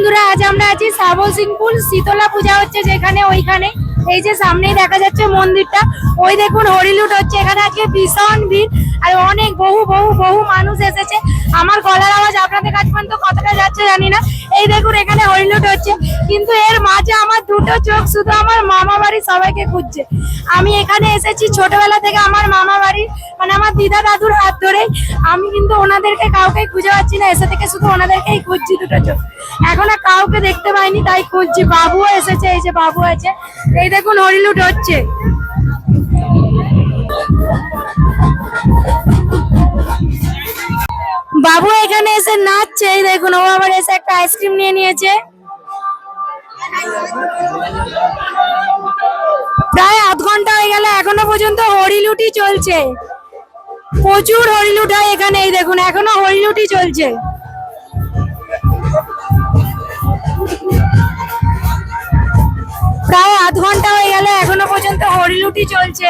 বন্ধুরা, আজ আমরা আছি শ্যামল সিংপুর শীতলা পূজা হচ্ছে যেখানে, ওইখানে এই যে সামনেই দেখা যাচ্ছে মন্দিরটা, ওই দেখুন হরিলুট হচ্ছে। এখানে আজকে ভীষণ ভিড় আর অনেক বহু বহু বহু মানুষ এসেছে। আমার গলার আওয়াজ আপনাদের কাছে পর্যন্ত কতটা যাচ্ছে জানি না। এই দেখুন এখানে হরিলুট হচ্ছে, কিন্তু এর মাঝে আমার দুটো চোখ শুধু আমার মামা বাড়ি সবাইকে খুঁজছে। আমি এখানে এসেছি ছোটবেলা থেকে আমার মামা বাড়ি, মানে আমার দিদা দাদুর হাত ধরেই। আমি কিন্তু ওনাদেরকে কাউকে খুঁজে পাচ্ছি না, এসে থেকে শুধু ওনাদেরকেই খুঁজছি দুটো চোখ। এখন আর কাউকে দেখতে পাইনি, তাই খুঁজছি। বাবুও এসেছে, এই যে বাবু আছে। এই দেখুন হরিলুট হচ্ছে। বাবু এখানে এসে নাচছে, এই দেখুন ও আবার এসে একটা আইসক্রিম নিয়ে নিয়েছে। প্রায় আধ ঘন্টা হয়ে গেল, এখনো পর্যন্ত হরিলুটই চলছে। প্রচুর হরিলুট হয় এখানে, এই দেখুন এখনো হরিলুটই চলছে। প্রায় আধ ঘন্টা হয়ে গেল, এখনো পর্যন্ত হরিলুটই চলছে।